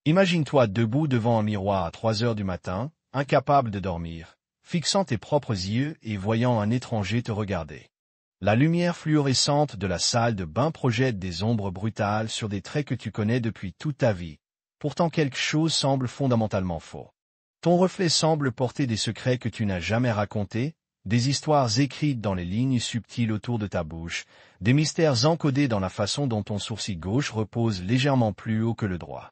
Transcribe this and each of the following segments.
Imagine-toi debout devant un miroir à 3 heures du matin, incapable de dormir, fixant tes propres yeux et voyant un étranger te regarder. La lumière fluorescente de la salle de bain projette des ombres brutales sur des traits que tu connais depuis toute ta vie. Pourtant quelque chose semble fondamentalement faux. Ton reflet semble porter des secrets que tu n'as jamais racontés, des histoires écrites dans les lignes subtiles autour de ta bouche, des mystères encodés dans la façon dont ton sourcil gauche repose légèrement plus haut que le droit.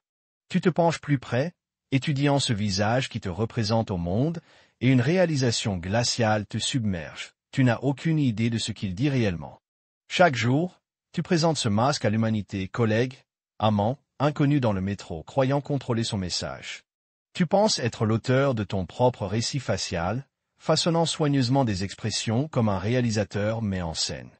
Tu te penches plus près, étudiant ce visage qui te représente au monde, et une réalisation glaciale te submerge. Tu n'as aucune idée de ce qu'il dit réellement. Chaque jour, tu présentes ce masque à l'humanité, collègue, amant, inconnu dans le métro, croyant contrôler son message. Tu penses être l'auteur de ton propre récit facial, façonnant soigneusement des expressions comme un réalisateur met en scène.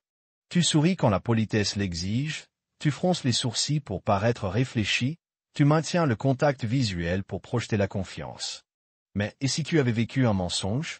Tu souris quand la politesse l'exige, tu fronces les sourcils pour paraître réfléchi, tu maintiens le contact visuel pour projeter la confiance. Mais et si tu avais vécu un mensonge?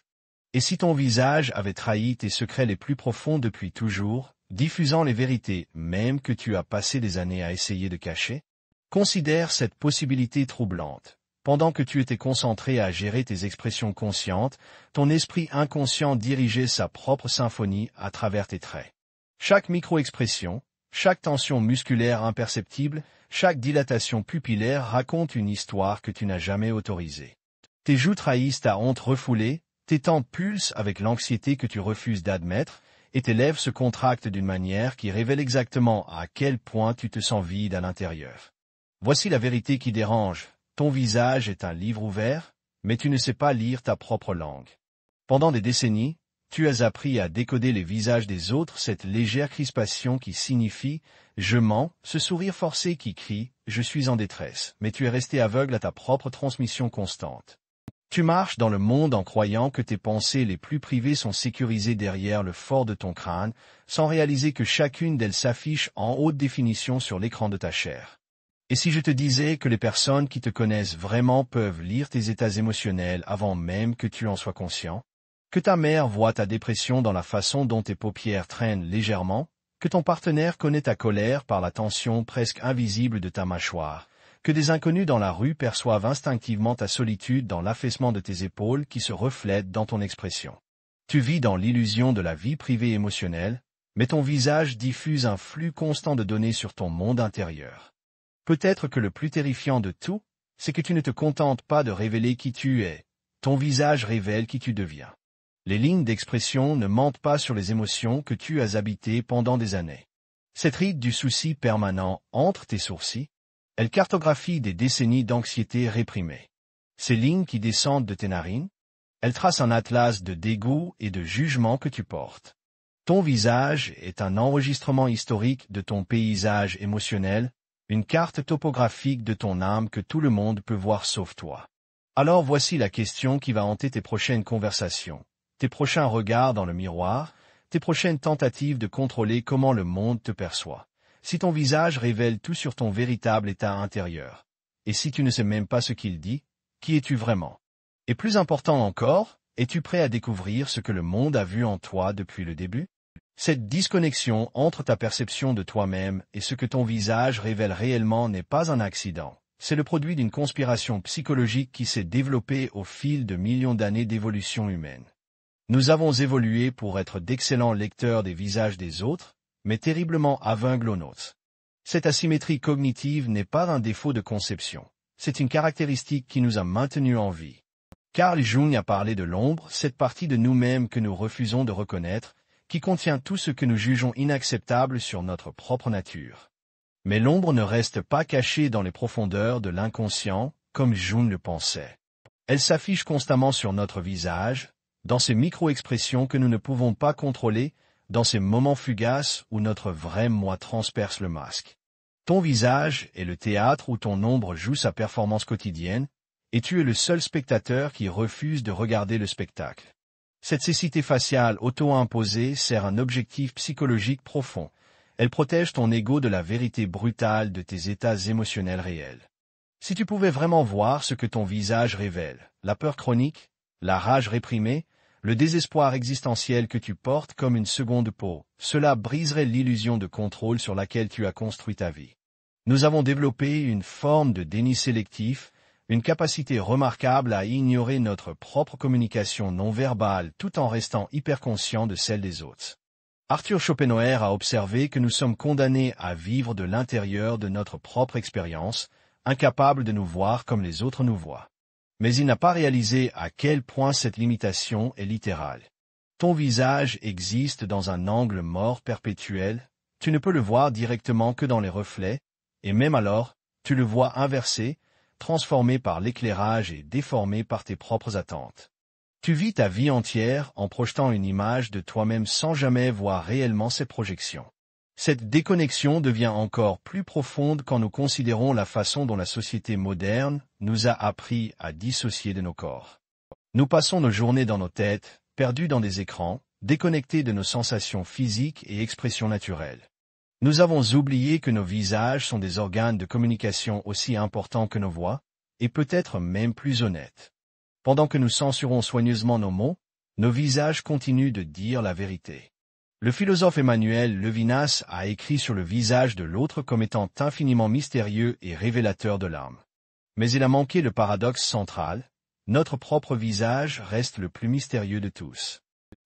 Et si ton visage avait trahi tes secrets les plus profonds depuis toujours, diffusant les vérités même que tu as passé des années à essayer de cacher? Considère cette possibilité troublante. Pendant que tu étais concentré à gérer tes expressions conscientes, ton esprit inconscient dirigeait sa propre symphonie à travers tes traits. Chaque micro-expression, chaque tension musculaire imperceptible, chaque dilatation pupillaire raconte une histoire que tu n'as jamais autorisée. Tes joues trahissent ta honte refoulée, tes tempes pulsent avec l'anxiété que tu refuses d'admettre, et tes lèvres se contractent d'une manière qui révèle exactement à quel point tu te sens vide à l'intérieur. Voici la vérité qui dérange. Ton visage est un livre ouvert, mais tu ne sais pas lire ta propre langue. Pendant des décennies, tu as appris à décoder les visages des autres, cette légère crispation qui signifie « je mens », ce sourire forcé qui crie « je suis en détresse », mais tu es resté aveugle à ta propre transmission constante. Tu marches dans le monde en croyant que tes pensées les plus privées sont sécurisées derrière le fort de ton crâne, sans réaliser que chacune d'elles s'affiche en haute définition sur l'écran de ta chair. Et si je te disais que les personnes qui te connaissent vraiment peuvent lire tes états émotionnels avant même que tu en sois conscient? Que ta mère voit ta dépression dans la façon dont tes paupières traînent légèrement? Que ton partenaire connaît ta colère par la tension presque invisible de ta mâchoire? Que des inconnus dans la rue perçoivent instinctivement ta solitude dans l'affaissement de tes épaules qui se reflète dans ton expression. Tu vis dans l'illusion de la vie privée émotionnelle, mais ton visage diffuse un flux constant de données sur ton monde intérieur. Peut-être que le plus terrifiant de tout, c'est que tu ne te contentes pas de révéler qui tu es. Ton visage révèle qui tu deviens. Les lignes d'expression ne mentent pas sur les émotions que tu as habitées pendant des années. Cette ride du souci permanent entre tes sourcils, elle cartographie des décennies d'anxiété réprimée. Ces lignes qui descendent de tes narines, elles tracent un atlas de dégoût et de jugement que tu portes. Ton visage est un enregistrement historique de ton paysage émotionnel, une carte topographique de ton âme que tout le monde peut voir sauf toi. Alors voici la question qui va hanter tes prochaines conversations, tes prochains regards dans le miroir, tes prochaines tentatives de contrôler comment le monde te perçoit. Si ton visage révèle tout sur ton véritable état intérieur, et si tu ne sais même pas ce qu'il dit, qui es-tu vraiment? Et plus important encore, es-tu prêt à découvrir ce que le monde a vu en toi depuis le début? Cette disconnexion entre ta perception de toi-même et ce que ton visage révèle réellement n'est pas un accident. C'est le produit d'une conspiration psychologique qui s'est développée au fil de millions d'années d'évolution humaine. Nous avons évolué pour être d'excellents lecteurs des visages des autres, mais terriblement aveugles aux nôtres. Cette asymétrie cognitive n'est pas un défaut de conception, c'est une caractéristique qui nous a maintenus en vie. Carl Jung a parlé de l'ombre, cette partie de nous-mêmes que nous refusons de reconnaître, qui contient tout ce que nous jugeons inacceptable sur notre propre nature. Mais l'ombre ne reste pas cachée dans les profondeurs de l'inconscient, comme Jung le pensait. Elle s'affiche constamment sur notre visage, dans ces micro-expressions que nous ne pouvons pas contrôler, dans ces moments fugaces où notre vrai moi transperce le masque. Ton visage est le théâtre où ton ombre joue sa performance quotidienne, et tu es le seul spectateur qui refuse de regarder le spectacle. Cette cécité faciale auto-imposée sert un objectif psychologique profond. Elle protège ton ego de la vérité brutale de tes états émotionnels réels. Si tu pouvais vraiment voir ce que ton visage révèle, la peur chronique, la rage réprimée, le désespoir existentiel que tu portes comme une seconde peau, cela briserait l'illusion de contrôle sur laquelle tu as construit ta vie. Nous avons développé une forme de déni sélectif, une capacité remarquable à ignorer notre propre communication non verbale tout en restant hyper conscient de celle des autres. Arthur Schopenhauer a observé que nous sommes condamnés à vivre de l'intérieur de notre propre expérience, incapables de nous voir comme les autres nous voient. Mais il n'a pas réalisé à quel point cette limitation est littérale. Ton visage existe dans un angle mort perpétuel, tu ne peux le voir directement que dans les reflets, et même alors, tu le vois inversé, transformé par l'éclairage et déformé par tes propres attentes. Tu vis ta vie entière en projetant une image de toi-même sans jamais voir réellement ces projections. Cette déconnexion devient encore plus profonde quand nous considérons la façon dont la société moderne nous a appris à dissocier de nos corps. Nous passons nos journées dans nos têtes, perdus dans des écrans, déconnectés de nos sensations physiques et expressions naturelles. Nous avons oublié que nos visages sont des organes de communication aussi importants que nos voix, et peut-être même plus honnêtes. Pendant que nous censurons soigneusement nos mots, nos visages continuent de dire la vérité. Le philosophe Emmanuel Levinas a écrit sur le visage de l'autre comme étant infiniment mystérieux et révélateur de l'âme. Mais il a manqué le paradoxe central, notre propre visage reste le plus mystérieux de tous.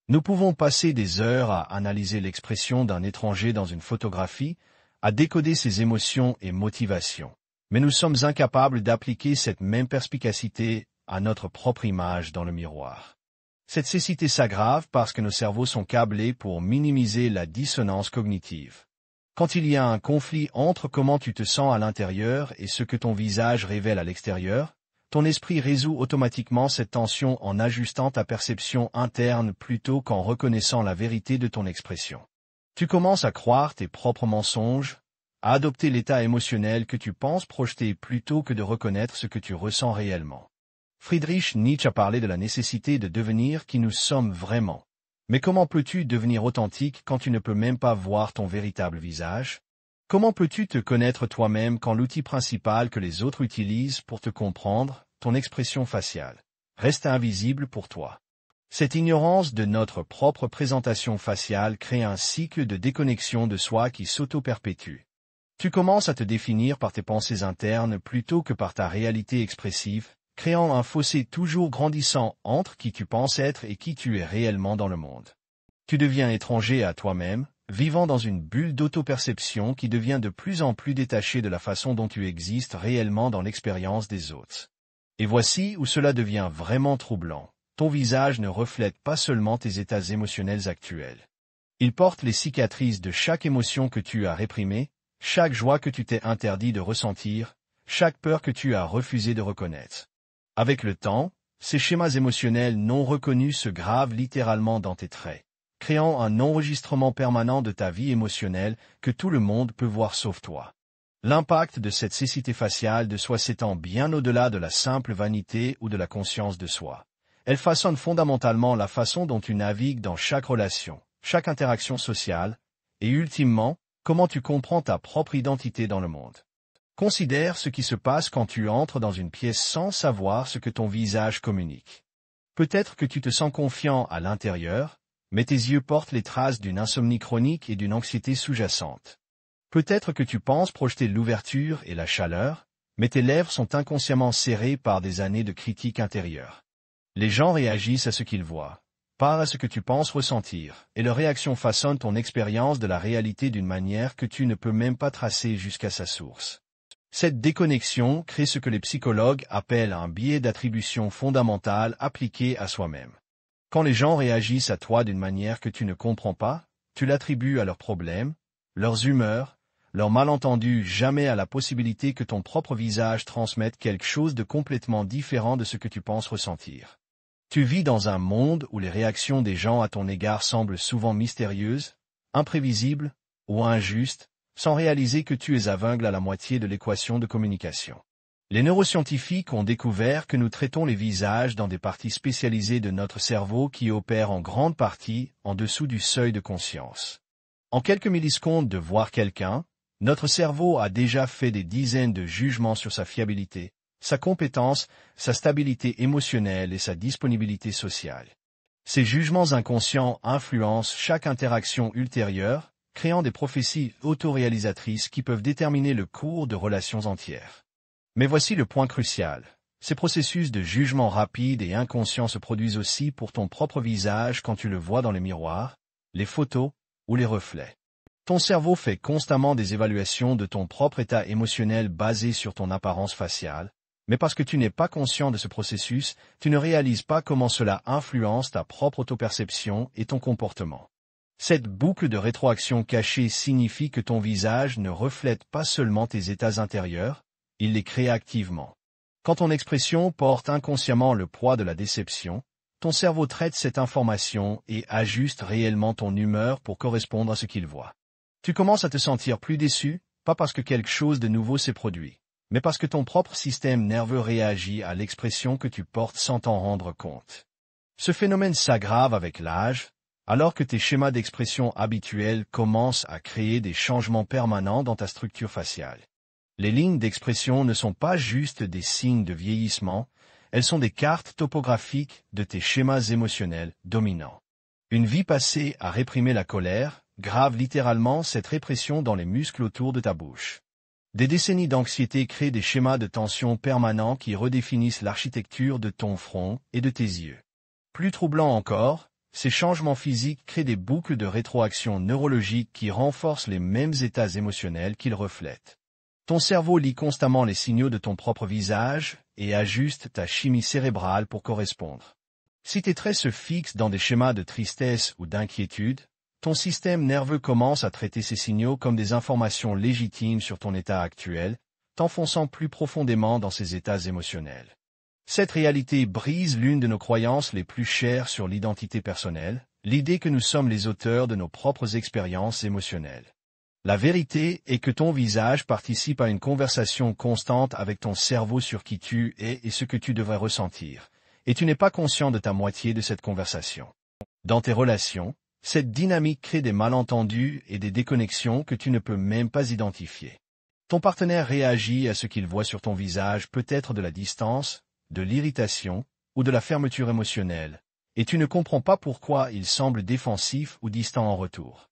Nous pouvons passer des heures à analyser l'expression d'un étranger dans une photographie, à décoder ses émotions et motivations. Mais nous sommes incapables d'appliquer cette même perspicacité à notre propre image dans le miroir. Cette cécité s'aggrave parce que nos cerveaux sont câblés pour minimiser la dissonance cognitive. Quand il y a un conflit entre comment tu te sens à l'intérieur et ce que ton visage révèle à l'extérieur, ton esprit résout automatiquement cette tension en ajustant ta perception interne plutôt qu'en reconnaissant la vérité de ton expression. Tu commences à croire tes propres mensonges, à adopter l'état émotionnel que tu penses projeter plutôt que de reconnaître ce que tu ressens réellement. Friedrich Nietzsche a parlé de la nécessité de devenir qui nous sommes vraiment. Mais comment peux-tu devenir authentique quand tu ne peux même pas voir ton véritable visage? Comment peux-tu te connaître toi-même quand l'outil principal que les autres utilisent pour te comprendre, ton expression faciale, reste invisible pour toi? Cette ignorance de notre propre présentation faciale crée un cycle de déconnexion de soi qui s'auto-perpétue. Tu commences à te définir par tes pensées internes plutôt que par ta réalité expressive, créant un fossé toujours grandissant entre qui tu penses être et qui tu es réellement dans le monde. Tu deviens étranger à toi-même, vivant dans une bulle d'auto-perception qui devient de plus en plus détachée de la façon dont tu existes réellement dans l'expérience des autres. Et voici où cela devient vraiment troublant. Ton visage ne reflète pas seulement tes états émotionnels actuels. Il porte les cicatrices de chaque émotion que tu as réprimée, chaque joie que tu t'es interdit de ressentir, chaque peur que tu as refusé de reconnaître. Avec le temps, ces schémas émotionnels non reconnus se gravent littéralement dans tes traits, créant un enregistrement permanent de ta vie émotionnelle que tout le monde peut voir sauf toi. L'impact de cette cécité faciale de soi s'étend bien au-delà de la simple vanité ou de la conscience de soi. Elle façonne fondamentalement la façon dont tu navigues dans chaque relation, chaque interaction sociale, et ultimement, comment tu comprends ta propre identité dans le monde. Considère ce qui se passe quand tu entres dans une pièce sans savoir ce que ton visage communique. Peut-être que tu te sens confiant à l'intérieur, mais tes yeux portent les traces d'une insomnie chronique et d'une anxiété sous-jacente. Peut-être que tu penses projeter l'ouverture et la chaleur, mais tes lèvres sont inconsciemment serrées par des années de critique intérieure. Les gens réagissent à ce qu'ils voient, pas à ce que tu penses ressentir, et leur réaction façonne ton expérience de la réalité d'une manière que tu ne peux même pas tracer jusqu'à sa source. Cette déconnexion crée ce que les psychologues appellent un biais d'attribution fondamentale appliqué à soi-même. Quand les gens réagissent à toi d'une manière que tu ne comprends pas, tu l'attribues à leurs problèmes, leurs humeurs, leurs malentendus, jamais à la possibilité que ton propre visage transmette quelque chose de complètement différent de ce que tu penses ressentir. Tu vis dans un monde où les réactions des gens à ton égard semblent souvent mystérieuses, imprévisibles ou injustes, sans réaliser que tu es aveugle à la moitié de l'équation de communication. Les neuroscientifiques ont découvert que nous traitons les visages dans des parties spécialisées de notre cerveau qui opèrent en grande partie en dessous du seuil de conscience. En quelques millisecondes de voir quelqu'un, notre cerveau a déjà fait des dizaines de jugements sur sa fiabilité, sa compétence, sa stabilité émotionnelle et sa disponibilité sociale. Ces jugements inconscients influencent chaque interaction ultérieure, créant des prophéties autoréalisatrices qui peuvent déterminer le cours de relations entières. Mais voici le point crucial. Ces processus de jugement rapide et inconscient se produisent aussi pour ton propre visage quand tu le vois dans les miroirs, les photos ou les reflets. Ton cerveau fait constamment des évaluations de ton propre état émotionnel basées sur ton apparence faciale, mais parce que tu n'es pas conscient de ce processus, tu ne réalises pas comment cela influence ta propre autoperception et ton comportement. Cette boucle de rétroaction cachée signifie que ton visage ne reflète pas seulement tes états intérieurs, il les crée activement. Quand ton expression porte inconsciemment le poids de la déception, ton cerveau traite cette information et ajuste réellement ton humeur pour correspondre à ce qu'il voit. Tu commences à te sentir plus déçu, pas parce que quelque chose de nouveau s'est produit, mais parce que ton propre système nerveux réagit à l'expression que tu portes sans t'en rendre compte. Ce phénomène s'aggrave avec l'âge, alors que tes schémas d'expression habituels commencent à créer des changements permanents dans ta structure faciale. Les lignes d'expression ne sont pas juste des signes de vieillissement, elles sont des cartes topographiques de tes schémas émotionnels dominants. Une vie passée à réprimer la colère grave littéralement cette répression dans les muscles autour de ta bouche. Des décennies d'anxiété créent des schémas de tension permanents qui redéfinissent l'architecture de ton front et de tes yeux. Plus troublant encore, ces changements physiques créent des boucles de rétroaction neurologique qui renforcent les mêmes états émotionnels qu'ils reflètent. Ton cerveau lit constamment les signaux de ton propre visage et ajuste ta chimie cérébrale pour correspondre. Si tes traits se fixent dans des schémas de tristesse ou d'inquiétude, ton système nerveux commence à traiter ces signaux comme des informations légitimes sur ton état actuel, t'enfonçant plus profondément dans ces états émotionnels. Cette réalité brise l'une de nos croyances les plus chères sur l'identité personnelle, l'idée que nous sommes les auteurs de nos propres expériences émotionnelles. La vérité est que ton visage participe à une conversation constante avec ton cerveau sur qui tu es et ce que tu devrais ressentir, et tu n'es pas conscient de ta moitié de cette conversation. Dans tes relations, cette dynamique crée des malentendus et des déconnexions que tu ne peux même pas identifier. Ton partenaire réagit à ce qu'il voit sur ton visage, peut-être de la distance, de l'irritation ou de la fermeture émotionnelle, et tu ne comprends pas pourquoi il semble défensif ou distant en retour.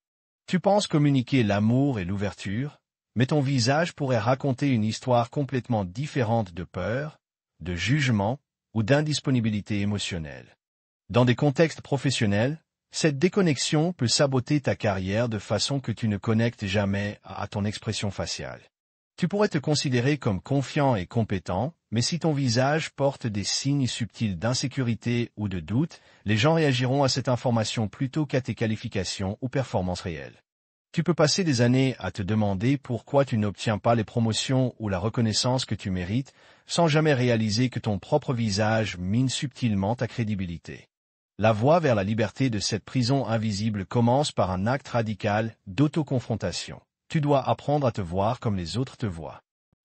Tu penses communiquer l'amour et l'ouverture, mais ton visage pourrait raconter une histoire complètement différente de peur, de jugement ou d'indisponibilité émotionnelle. Dans des contextes professionnels, cette déconnexion peut saboter ta carrière de façon que tu ne connectes jamais à ton expression faciale. Tu pourrais te considérer comme confiant et compétent, mais si ton visage porte des signes subtils d'insécurité ou de doute, les gens réagiront à cette information plutôt qu'à tes qualifications ou performances réelles. Tu peux passer des années à te demander pourquoi tu n'obtiens pas les promotions ou la reconnaissance que tu mérites, sans jamais réaliser que ton propre visage mine subtilement ta crédibilité. La voie vers la liberté de cette prison invisible commence par un acte radical d'autoconfrontation. Tu dois apprendre à te voir comme les autres te voient.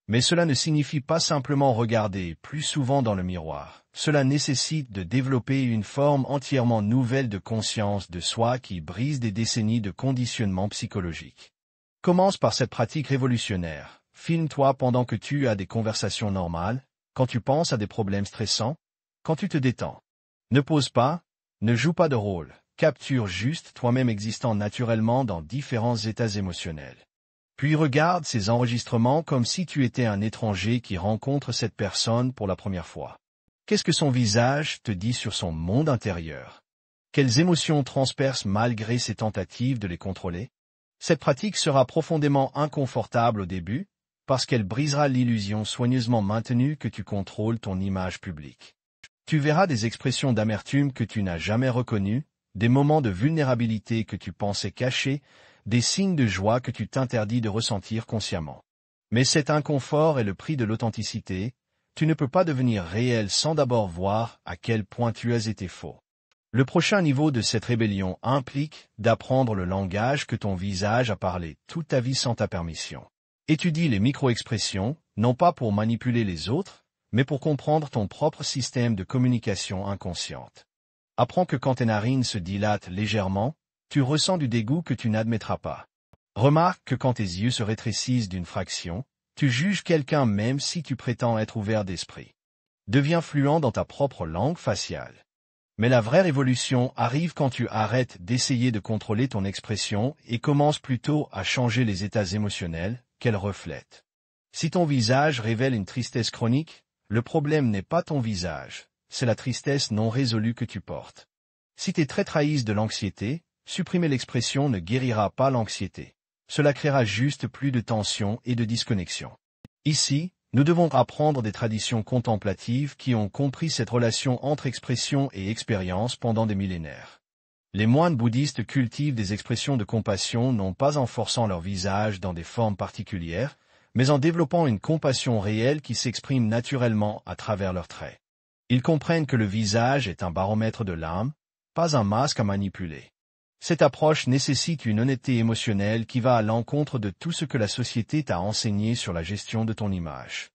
Mais cela ne signifie pas simplement regarder plus souvent dans le miroir. Cela nécessite de développer une forme entièrement nouvelle de conscience de soi qui brise des décennies de conditionnement psychologique. Commence par cette pratique révolutionnaire. Filme-toi pendant que tu as des conversations normales, quand tu penses à des problèmes stressants, quand tu te détends. Ne pose pas, ne joue pas de rôle, capture juste toi-même existant naturellement dans différents états émotionnels. Puis regarde ces enregistrements comme si tu étais un étranger qui rencontre cette personne pour la première fois. Qu'est-ce que son visage te dit sur son monde intérieur? Quelles émotions transpercent malgré ses tentatives de les contrôler? Cette pratique sera profondément inconfortable au début, parce qu'elle brisera l'illusion soigneusement maintenue que tu contrôles ton image publique. Tu verras des expressions d'amertume que tu n'as jamais reconnues, des moments de vulnérabilité que tu pensais cachés, des signes de joie que tu t'interdis de ressentir consciemment. Mais cet inconfort est le prix de l'authenticité, tu ne peux pas devenir réel sans d'abord voir à quel point tu as été faux. Le prochain niveau de cette rébellion implique d'apprendre le langage que ton visage a parlé toute ta vie sans ta permission. Étudie les micro-expressions, non pas pour manipuler les autres, mais pour comprendre ton propre système de communication inconsciente. Apprends que quand tes narines se dilatent légèrement, tu ressens du dégoût que tu n'admettras pas. Remarque que quand tes yeux se rétrécissent d'une fraction, tu juges quelqu'un même si tu prétends être ouvert d'esprit. Deviens fluent dans ta propre langue faciale. Mais la vraie révolution arrive quand tu arrêtes d'essayer de contrôler ton expression et commences plutôt à changer les états émotionnels qu'elle reflète. Si ton visage révèle une tristesse chronique, le problème n'est pas ton visage, c'est la tristesse non résolue que tu portes. Si tes traits trahissent de l'anxiété, supprimer l'expression ne guérira pas l'anxiété. Cela créera juste plus de tension et de disconnexion. Ici, nous devons apprendre des traditions contemplatives qui ont compris cette relation entre expression et expérience pendant des millénaires. Les moines bouddhistes cultivent des expressions de compassion non pas en forçant leur visage dans des formes particulières, mais en développant une compassion réelle qui s'exprime naturellement à travers leurs traits. Ils comprennent que le visage est un baromètre de l'âme, pas un masque à manipuler. Cette approche nécessite une honnêteté émotionnelle qui va à l'encontre de tout ce que la société t'a enseigné sur la gestion de ton image.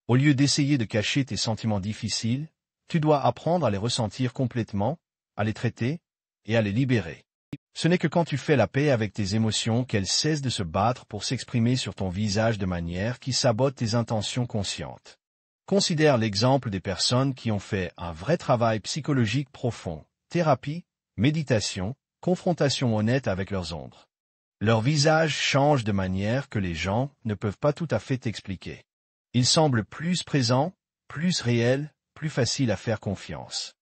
Au lieu d'essayer de cacher tes sentiments difficiles, tu dois apprendre à les ressentir complètement, à les traiter et à les libérer. Ce n'est que quand tu fais la paix avec tes émotions qu'elles cessent de se battre pour s'exprimer sur ton visage de manière qui sabote tes intentions conscientes. Considère l'exemple des personnes qui ont fait un vrai travail psychologique profond, thérapie, méditation, confrontation honnête avec leurs ombres. Leur visage change de manière que les gens ne peuvent pas tout à fait expliquer. Ils semblent plus présents, plus réels, plus faciles à faire confiance.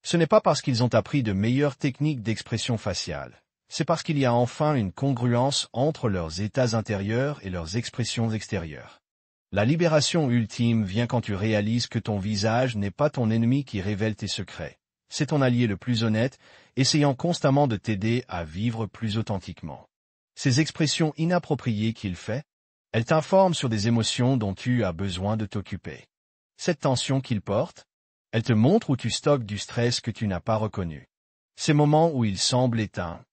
Ce n'est pas parce qu'ils ont appris de meilleures techniques d'expression faciale, c'est parce qu'il y a enfin une congruence entre leurs états intérieurs et leurs expressions extérieures. La libération ultime vient quand tu réalises que ton visage n'est pas ton ennemi qui révèle tes secrets. C'est ton allié le plus honnête, essayant constamment de t'aider à vivre plus authentiquement. Ces expressions inappropriées qu'il fait, elles t'informent sur des émotions dont tu as besoin de t'occuper. Cette tension qu'il porte, elle te montre où tu stockes du stress que tu n'as pas reconnu. Ces moments où il semble éteint.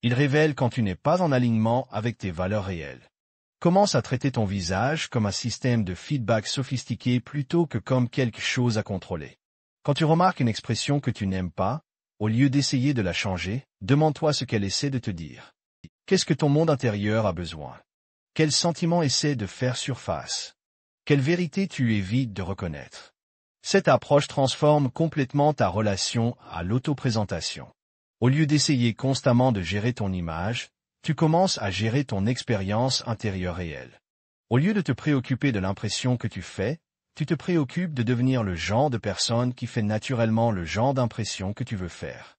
Il révèle quand tu n'es pas en alignement avec tes valeurs réelles. Commence à traiter ton visage comme un système de feedback sophistiqué plutôt que comme quelque chose à contrôler. Quand tu remarques une expression que tu n'aimes pas, au lieu d'essayer de la changer, demande-toi ce qu'elle essaie de te dire. Qu'est-ce que ton monde intérieur a besoin? Quel sentiment essaie de faire surface? Quelle vérité tu évites de reconnaître? Cette approche transforme complètement ta relation à l'autoprésentation. Au lieu d'essayer constamment de gérer ton image, tu commences à gérer ton expérience intérieure réelle. Au lieu de te préoccuper de l'impression que tu fais, tu te préoccupes de devenir le genre de personne qui fait naturellement le genre d'impression que tu veux faire.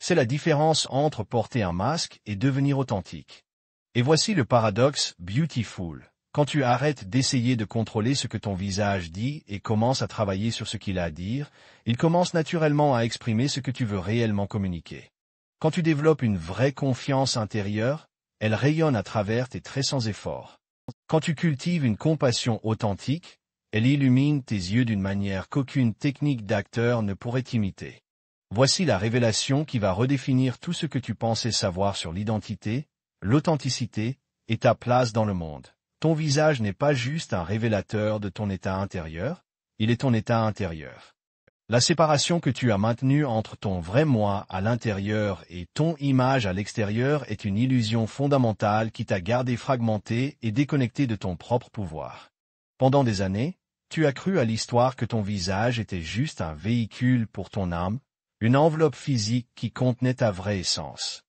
C'est la différence entre porter un masque et devenir authentique. Et voici le paradoxe beautiful. Quand tu arrêtes d'essayer de contrôler ce que ton visage dit et commences à travailler sur ce qu'il a à dire, il commence naturellement à exprimer ce que tu veux réellement communiquer. Quand tu développes une vraie confiance intérieure, elle rayonne à travers tes traits sans effort. Quand tu cultives une compassion authentique, elle illumine tes yeux d'une manière qu'aucune technique d'acteur ne pourrait imiter. Voici la révélation qui va redéfinir tout ce que tu pensais savoir sur l'identité, l'authenticité et ta place dans le monde. Ton visage n'est pas juste un révélateur de ton état intérieur, il est ton état intérieur. La séparation que tu as maintenue entre ton vrai moi à l'intérieur et ton image à l'extérieur est une illusion fondamentale qui t'a gardé fragmenté et déconnecté de ton propre pouvoir. Pendant des années, tu as cru à l'histoire que ton visage était juste un véhicule pour ton âme, une enveloppe physique qui contenait ta vraie essence.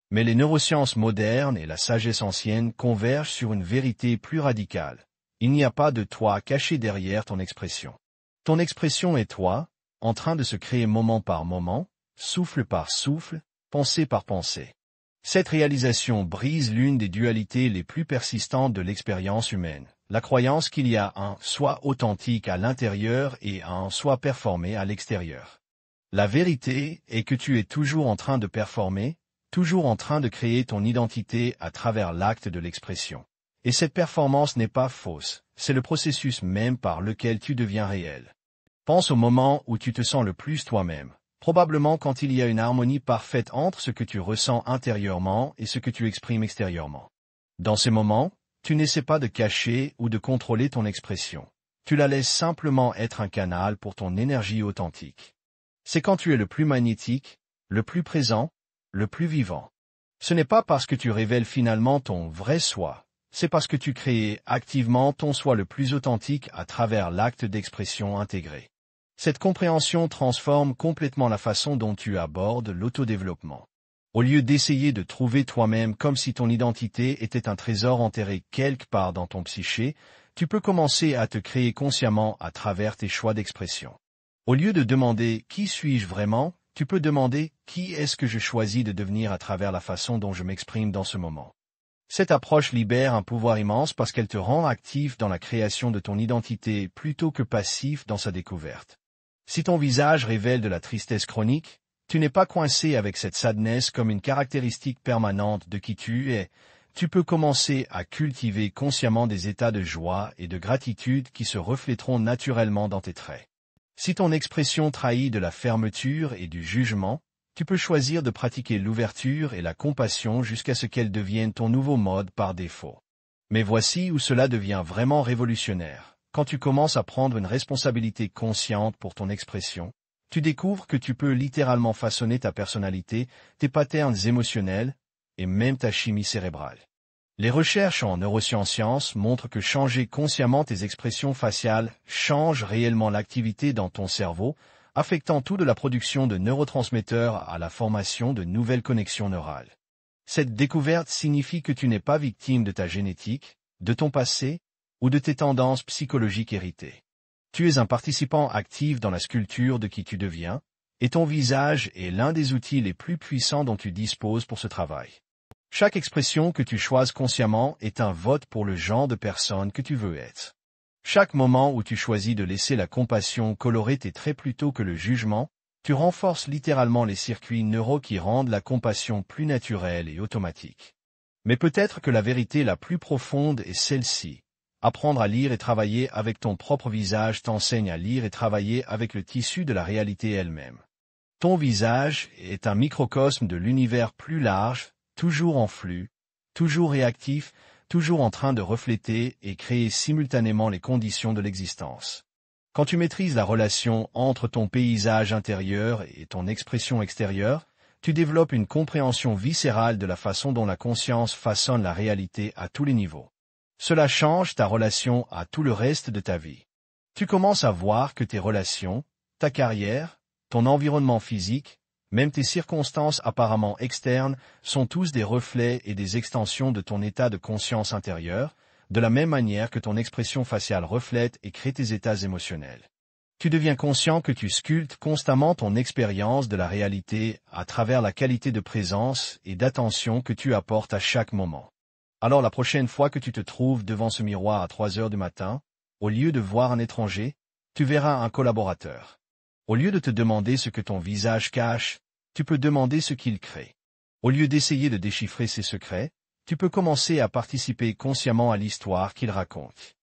Mais les neurosciences modernes et la sagesse ancienne convergent sur une vérité plus radicale. Il n'y a pas de toi caché derrière ton expression. Ton expression est toi, en train de se créer moment par moment, souffle par souffle, pensée par pensée. Cette réalisation brise l'une des dualités les plus persistantes de l'expérience humaine, la croyance qu'il y a un soi authentique à l'intérieur et un soi performé à l'extérieur. La vérité est que tu es toujours en train de performer, toujours en train de créer ton identité à travers l'acte de l'expression. Et cette performance n'est pas fausse, c'est le processus même par lequel tu deviens réel. Pense au moment où tu te sens le plus toi-même, probablement quand il y a une harmonie parfaite entre ce que tu ressens intérieurement et ce que tu exprimes extérieurement. Dans ces moments, tu n'essaies pas de cacher ou de contrôler ton expression. Tu la laisses simplement être un canal pour ton énergie authentique. C'est quand tu es le plus magnétique, le plus présent, le plus vivant. Ce n'est pas parce que tu révèles finalement ton vrai soi, c'est parce que tu crées activement ton soi le plus authentique à travers l'acte d'expression intégré. Cette compréhension transforme complètement la façon dont tu abordes l'autodéveloppement. Au lieu d'essayer de trouver toi-même comme si ton identité était un trésor enterré quelque part dans ton psyché, tu peux commencer à te créer consciemment à travers tes choix d'expression. Au lieu de demander « Qui suis-je vraiment ?», tu peux demander « Qui est-ce que je choisis de devenir à travers la façon dont je m'exprime dans ce moment ?» Cette approche libère un pouvoir immense parce qu'elle te rend actif dans la création de ton identité plutôt que passif dans sa découverte. Si ton visage révèle de la tristesse chronique, tu n'es pas coincé avec cette sadness comme une caractéristique permanente de qui tu es. Tu peux commencer à cultiver consciemment des états de joie et de gratitude qui se reflèteront naturellement dans tes traits. Si ton expression trahit de la fermeture et du jugement, tu peux choisir de pratiquer l'ouverture et la compassion jusqu'à ce qu'elles deviennent ton nouveau mode par défaut. Mais voici où cela devient vraiment révolutionnaire. Quand tu commences à prendre une responsabilité consciente pour ton expression, tu découvres que tu peux littéralement façonner ta personnalité, tes patterns émotionnels et même ta chimie cérébrale. Les recherches en neurosciences montrent que changer consciemment tes expressions faciales change réellement l'activité dans ton cerveau, affectant tout de la production de neurotransmetteurs à la formation de nouvelles connexions neurales. Cette découverte signifie que tu n'es pas victime de ta génétique, de ton passé ou de tes tendances psychologiques héritées. Tu es un participant actif dans la sculpture de qui tu deviens, et ton visage est l'un des outils les plus puissants dont tu disposes pour ce travail. Chaque expression que tu choisis consciemment est un vote pour le genre de personne que tu veux être. Chaque moment où tu choisis de laisser la compassion colorer tes traits plutôt que le jugement, tu renforces littéralement les circuits neuraux qui rendent la compassion plus naturelle et automatique. Mais peut-être que la vérité la plus profonde est celle-ci. Apprendre à lire et travailler avec ton propre visage t'enseigne à lire et travailler avec le tissu de la réalité elle-même. Ton visage est un microcosme de l'univers plus large, toujours en flux, toujours réactif, toujours en train de refléter et créer simultanément les conditions de l'existence. Quand tu maîtrises la relation entre ton paysage intérieur et ton expression extérieure, tu développes une compréhension viscérale de la façon dont la conscience façonne la réalité à tous les niveaux. Cela change ta relation à tout le reste de ta vie. Tu commences à voir que tes relations, ta carrière, ton environnement physique, même tes circonstances apparemment externes sont tous des reflets et des extensions de ton état de conscience intérieure, de la même manière que ton expression faciale reflète et crée tes états émotionnels. Tu deviens conscient que tu sculptes constamment ton expérience de la réalité à travers la qualité de présence et d'attention que tu apportes à chaque moment. Alors la prochaine fois que tu te trouves devant ce miroir à 3 heures du matin, au lieu de voir un étranger, tu verras un collaborateur. Au lieu de te demander ce que ton visage cache, tu peux demander ce qu'il crée. Au lieu d'essayer de déchiffrer ses secrets, tu peux commencer à participer consciemment à l'histoire qu'il raconte.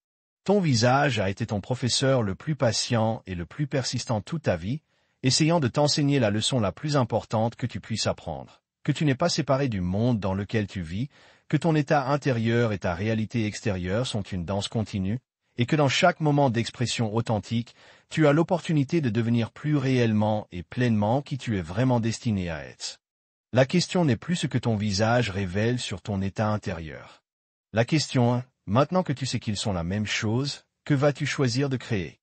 Ton visage a été ton professeur le plus patient et le plus persistant toute ta vie, essayant de t'enseigner la leçon la plus importante que tu puisses apprendre, que tu n'es pas séparé du monde dans lequel tu vis, que ton état intérieur et ta réalité extérieure sont une danse continue, et que dans chaque moment d'expression authentique, tu as l'opportunité de devenir plus réellement et pleinement qui tu es vraiment destiné à être. La question n'est plus ce que ton visage révèle sur ton état intérieur. La question est, maintenant que tu sais qu'ils sont la même chose, que vas-tu choisir de créer ?